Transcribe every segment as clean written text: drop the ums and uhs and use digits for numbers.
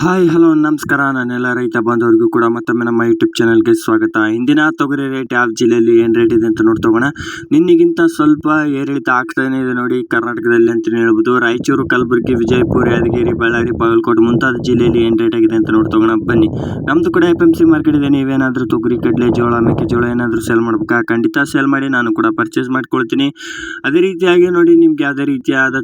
Hi hello ನಮಸ್ಕಾರ. ನಾನೆಲ್ಲ ರೈತ ಬಾಂಧವರಿಗೂ ಕೂಡ ಮತ್ತೊಮ್ಮೆ ನಮ್ಮ ಯೂಟ್ಯೂಬ್ ಚಾನಲ್ಗೆ ಸ್ವಾಗತ. ಇಂದಿನ ತೊಗರಿ ರೇಟ್ ಯಾವ ಜಿಲ್ಲೆಯಲ್ಲಿ ಏನು ರೇಟ್ ಇದೆ ಅಂತ ನೋಡ್ತೋಗೋಣ. ನಿನ್ನೆಗಿಂತ ಸ್ವಲ್ಪ ಏರಿಳಿತ ಆಗ್ತಾನೆ ಇದೆ ನೋಡಿ ಕರ್ನಾಟಕದಲ್ಲಿ ಅಂತಲೇ ಹೇಳ್ಬೋದು. ರಾಯಚೂರು, ಕಲಬುರಗಿ, ವಿಜಯಪುರ, ಯಾದಗಿರಿ, ಬಳ್ಳಾರಿ, ಬಾಗಲಕೋಟೆ ಮುಂತಾದ ಜಿಲ್ಲೆಯಲ್ಲಿ ಏನು ರೇಟ್ ಆಗಿದೆ ಅಂತ ನೋಡ್ತೋಗೋಣ ಬನ್ನಿ. ನಮ್ಮದು ಕೂಡ FMC ಮಾರ್ಕೆಟ್ ಇದೆ. ನೀವೇನಾದರೂ ತೊಗರಿ, ಕಡಲೆ, ಜೋಳ, ಮೆಕ್ಕೆಜೋಳ ಏನಾದರೂ ಸೇಲ್ ಮಾಡ್ಬೇಕಾ? ಖಂಡಿತ ಸೇಲ್ ಮಾಡಿ, ನಾನು ಕೂಡ ಪರ್ಚೇಸ್ ಮಾಡ್ಕೊಳ್ತೀನಿ. ಅದೇ ರೀತಿಯಾಗಿ ನೋಡಿ, ನಿಮ್ಗೆ ಯಾವುದೇ ರೀತಿಯಾದ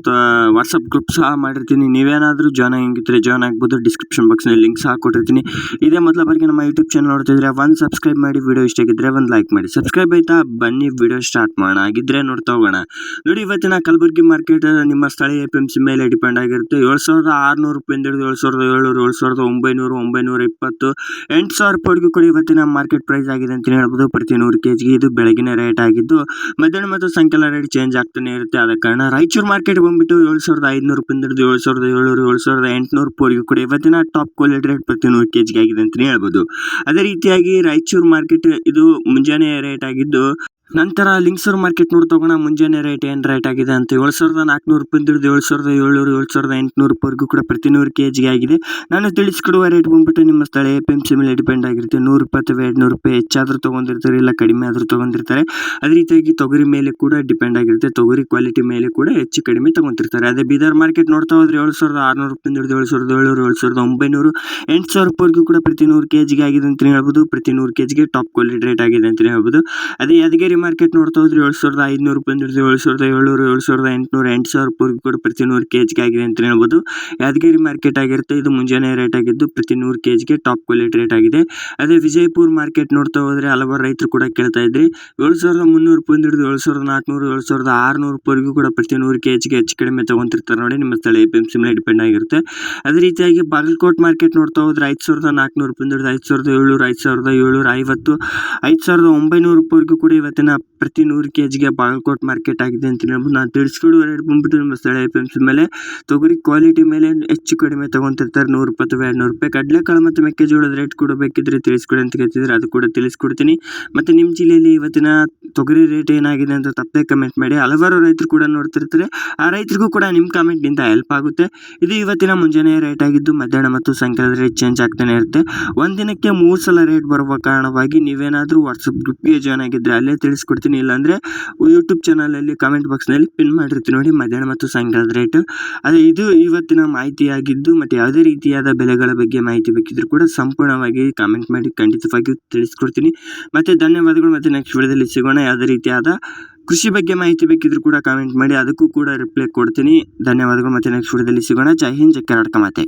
ವಾಟ್ಸಪ್ ಗ್ರೂಪ್ ಸಹ ಮಾಡಿರ್ತೀನಿ. ನೀವೇನಾದರೂ ಜಾಯ್ನ್ ಆಗಿದ್ದರೆ ಜಾಯ್ನ್ ಆಗ್ಬೋದು. ಡಿಸ್ಕ್ರಿಪ್ಷನ್ ಬಾಕ್ಸ್ನಲ್ಲಿ ಲಿಂಕ್ ಸಹ ಕೊಟ್ಟಿರ್ತೀನಿ. ಇದೇ ಮೊದಲ ಬಾರಿಗೆ ನಮ್ಮ ಯೂಟ್ಯೂಬ್ ಚಾನಲ್ ನೋಡ್ತಿದ್ರೆ ಒಂದು ಸಬ್ಸ್ಕ್ರೈಬ್ ಮಾಡಿ, ವಿಡಿಯೋ ಇಷ್ಟ ಆಗಿದ್ರೆ ಒಂದು ಲೈಕ್ ಮಾಡಿ. ಸಬ್ಸ್ಕ್ರೈಬ್ ಆಯ್ತಾ? ಬನ್ನಿ ವಿಡಿಯೋ ಸ್ಟಾರ್ಟ್ ಮಾಡೋಣ. ಆಗಿದ್ರೆ ನೋಡ್ತಾ ಹೋಗೋಣ. ನೋಡಿ, ಇವತ್ತಿನ ಕಲಬುರಗಿ ಮಾರ್ಕೆಟ್ ನಿಮ್ಮ ಸ್ಥಳೀಯ FMC ಮೇಲೆ ಡಿಪೆಂಡ್ ಆಗಿರುತ್ತೆ. 7,600 ರೂಪಾಯಿಂದ ಹಿಡಿದು 7,700, 7,900, 920, 8,000 ರೂಪಾಯಿಗೂ ಕೂಡ ಇವತ್ತಿನ ಮಾರ್ಕೆಟ್ ಪ್ರೈಸ್ ಆಗಿದೆ ಅಂತ ಹೇಳ್ಬೋದು. ಪ್ರತಿ 100 kg ಇದು ಬೆಳಗಿನ ರೇಟ್ ಆಗಿದ್ದು, ಮಧ್ಯಾಹ್ನ ಮತ್ತು ಸಾಯಂಕಾಲ ರೇಟ್ ಚೇಂಜ್ ಆಗ್ತಾನೆ ಇರುತ್ತೆ. ಆದ ಕಾರಣ ರಾಯಚೂರು ಮಾರ್ಕೆಟ್ ಬಂದ್ಬಿಟ್ಟು 7,500 ರೂಪಾಯಿಂದ ಹಿಡಿದು 7,700, 7,800 ರೂಪಾಯಿಗೂ ಕೂಡ ಇವತ್ತಿನ ಟಾಪ್ ಕ್ವಾಲಿಟಿ ರೇಟ್ ಪ್ರತಿ 100 kg ಆಗಿದೆ ಅಂತಲೇ ಹೇಳ್ಬೋದು. ಅದೇ ರೀತಿಯಾಗಿ ರಾಯಚೂರು ಮಾರ್ಕೆಟ್ ಇದು ಮುಂಜಾನೆ ರೇಟ್ ಆಗಿದ್ದು, ನಂತರ ಲಿಂಗಸೂರು ಮಾರ್ಕೆಟ್ ನೋಡ್ತೋಗೋಣ. ಮುಂಜಾನೆ ರೇಟ್ ಏನು ರೇಟ್ ಆಗಿದೆ ಅಂತ 7,400 ರೂಪಾಯಿಂದ ಹಿಡಿದು 7,700, 7,800 ರೂಪಾಯಿಗೂ ಕೂಡ ಪ್ರತಿ 100 kg ಆಗಿದೆ. ನಾನು ತಿಳಿಸ್ಕೊಡುವ ರೇಟ್ ಬಂದ್ಬಿಟ್ಟು ನಿಮ್ಮ ಸ್ಥಳೀಯ FMC ಮೇಲೆ ಡಿಪೆಂಡ್ ಆಗಿರುತ್ತೆ. 120 200 ರೂಪಾಯಿ ಹೆಚ್ಚಾದರೂ ತೊಗೊಂಡಿರ್ತಾರೆ, ಇಲ್ಲ ಕಡಿಮೆ ಆದರೂ ತೊಗೊಂಡಿರ್ತಾರೆ. ಅದೇ ರೀತಿಯಾಗಿ ತೊಗರಿ ಮೇಲೆ ಕೂಡ ಡಿಪೆಂಡ್ ಆಗಿರುತ್ತೆ. ತೊಗರಿ ಕ್ವಾಲಿಟಿ ಮೇಲೆ ಕೂಡ ಹೆಚ್ಚು ಕಡಿಮೆ ತೊಗೊಂತಿರ್ತಾರೆ. ಅದೇ ಬೀದರ್ ಮಾರ್ಕೆಟ್ ನೋಡ್ತಾ ಹೋದ್ರೆ 7,600 ರೂಪಾಯಿಂದ ಹಿಡಿದು 7,700, 7,900, 8,000 ರೂಪಾಯಿಗೂ ಕೂಡ ಪ್ರತಿ 100 kg ಆಗಿದೆ ಅಂತಲೇ ಹೇಳ್ಬೋದು. ಪ್ರತಿ 100 kg ಟಾಪ್ ಕ್ವಾಲಿಟಿ ರೇಟ್ ಆಗಿದೆ ಅಂತಲೇ ಹೇಳ್ಬೋದು. ಅದೇ ಯಾದಗಿರಿ ಮಾರ್ಕೆಟ್ ನೋಡ್ತಾ ಹೋದ್ರೆ 7,500 ರೂಪಾಯಿಂದ ಹಿಡಿದು 7,700, 7,800, 8,000 ರೂಪಾಯಿಗೂ ಕೂಡ ಪ್ರತಿ 100 kg ಆಗಿದೆ ಅಂತ ಹೇಳ್ಬೋದು. ಯಾದಗಿರಿ ಮಾರ್ಕೆಟ್ ಆಗಿರುತ್ತೆ. ಇದು ಮುಂಜಾನೆ ರೇಟ್ ಆಗಿದ್ದು ಪ್ರತಿ 100 kg ಟಾಪ್ ಕ್ವಾಲಿಟಿ ರೇಟ್ ಆಗಿದೆ. ಅದೇ ವಿಜಯಪುರ ಮಾರ್ಕೆಟ್ ನೋಡ್ತಾ ಹೋದ್ರೆ ಹಲವಾರು ರೈತರು ಕೂಡ ಕೇಳ್ತಾ ಇದ್ರಿ 7,300 ರೂಪಾಯಿಂದ ಹಿಡಿದು 7,400, 7,600 ರೂಪಾಯಿಗೂ ಕೂಡ ಪ್ರತಿ 100 kg ಹೆಚ್ಚು ಕಡಿಮೆ ತಗೊಂತಿರ್ತಾರೆ ನೋಡಿ. ನಿಮ್ಮ ಸ್ಥಳ FMC ಮೇಲೆ ಡಿಪೆಂಡ್ ಆಗಿರುತ್ತೆ. ಅದೇ ರೀತಿಯಾಗಿ ಬಾಗಲಕೋಟೆ ಮಾರ್ಕೆಟ್ ನೋಡ್ತಾ ಹೋದ್ರೆ 5,400 ರೂಪಾಯಿಂದ ಹಿಡಿದು 5,700, 5,750, 5,900 ರೂಪಾಯಿಗೂ ಕೂಡ ಇವತ್ತಿನ ಪ್ರತಿ 100 kg ಬಾಗಲಕೋಟೆ ಮಾರ್ಕೆಟ್ ಆಗಿದೆ ಅಂತ ಹೇಳ್ಬೋದು. ನಾನು ತಿಳಿಸ್ಕೊಡುವ ರೇಟ್ ಬಂದ್ಬಿಟ್ಟು ನಿಮ್ಮ ಸ್ಥಳ FMC ಮೇಲೆ ತೊಗರಿ ಕ್ವಾಲಿಟಿ ಮೇಲೆ ಹೆಚ್ಚು ಕಡಿಮೆ ತಗೊಂತಿರ್ತಾರೆ. 120, 200 ರೂಪಾಯಿ. ಕಡಲೆಕಾಳು ಮತ್ತು ಮೆಕ್ಕೆಜೋಳದ ರೇಟ್ ಕೂಡ ಬೇಕಿದ್ರೆ ತಿಳಿಸ್ಕೊಡಿ ಅಂತ ಕೇಳ್ತಿದ್ರೆ ಅದು ಕೂಡ ತಿಳಿಸ್ಕೊಡ್ತೀನಿ. ಮತ್ತು ನಿಮ್ಮ ಜಿಲ್ಲೆಯಲ್ಲಿ ಇವತ್ತಿನ ತೊಗರಿ ರೇಟ್ ಏನಾಗಿದೆ ಅಂತ ತಪ್ಪೇ ಕಮೆಂಟ್ ಮಾಡಿ. ಹಲವಾರು ರೈತರು ಕೂಡ ನೋಡ್ತಿರ್ತಾರೆ. ಆ ರೈತರಿಗೂ ಕೂಡ ನಿಮ್ಮ ಕಾಮೆಂಟ್ನಿಂದ ಹೆಲ್ಪ್ ಆಗುತ್ತೆ. ಇದು ಇವತ್ತಿನ ಮುಂಜಾನೆ ರೇಟ್ ಆಗಿದ್ದು, ಮಧ್ಯಾಹ್ನ ಮತ್ತು ಸಾಯಂಕಾಲದ ರೇಟ್ ಚೇಂಜ್ ಆಗ್ತಾನೆ ಇರುತ್ತೆ. ಒಂದಿನಕ್ಕೆ 3 ಸಲ ರೇಟ್ ಬರುವ ಕಾರಣವಾಗಿ ನೀವೇನಾದರೂ ವಾಟ್ಸಪ್ ಗ್ರೂಪ್ಗೆ ಜಾಯ್ನ್ ಆಗಿದ್ದರೆ ಅಲ್ಲೇ ತಿಳಿಸ್ಕೊಡ್ತೀನಿ. ಇಲ್ಲಾಂದರೆ ಯೂಟ್ಯೂಬ್ ಚಾನಲಲ್ಲಿ ಕಾಮೆಂಟ್ ಬಾಕ್ಸ್ನಲ್ಲಿ ಪಿನ್ ಮಾಡಿರ್ತೀನಿ ನೋಡಿ, ಮಧ್ಯಾಹ್ನ ಮತ್ತು ಸಾಯಂಕಾಲದ ರೇಟ್. ಅದೇ ಇದು ಇವತ್ತಿನ ಮಾಹಿತಿಯಾಗಿದ್ದು, ಮತ್ತು ಯಾವುದೇ ರೀತಿಯಾದ ಬೆಲೆಗಳ ಬಗ್ಗೆ ಮಾಹಿತಿ ಬೇಕಿದ್ರೂ ಕೂಡ ಸಂಪೂರ್ಣವಾಗಿ ಕಾಮೆಂಟ್ ಮಾಡಿ, ಖಂಡಿತವಾಗಿಯೂ ತಿಳಿಸ್ಕೊಡ್ತೀನಿ. ಮತ್ತು ಧನ್ಯವಾದಗಳು. ಮತ್ತು ನೆಕ್ಸ್ಟ್ ವಿಡಿಯೋದಲ್ಲಿ ಸಿಗೋಣ. ಯಾವುದೇ ರೀತಿಯಾದ ಕೃಷಿ ಬಗ್ಗೆ ಮಾಹಿತಿ ಬೇಕಿದ್ರೂ ಕೂಡ ಕಾಮೆಂಟ್ ಮಾಡಿ, ಅದಕ್ಕೂ ಕೂಡ ರಿಪ್ಲೈ ಕೊಡ್ತೀನಿ. ಧನ್ಯವಾದಗಳು. ಮತ್ತು ನೆಕ್ಸ್ಟ್ ವಿಡಿಯೋದಲ್ಲಿ ಸಿಗೋಣ. ಜೈ ಹಿಂದ್, ಜೈ ಕರ್ನಾಟಕ ಮಾತೆ.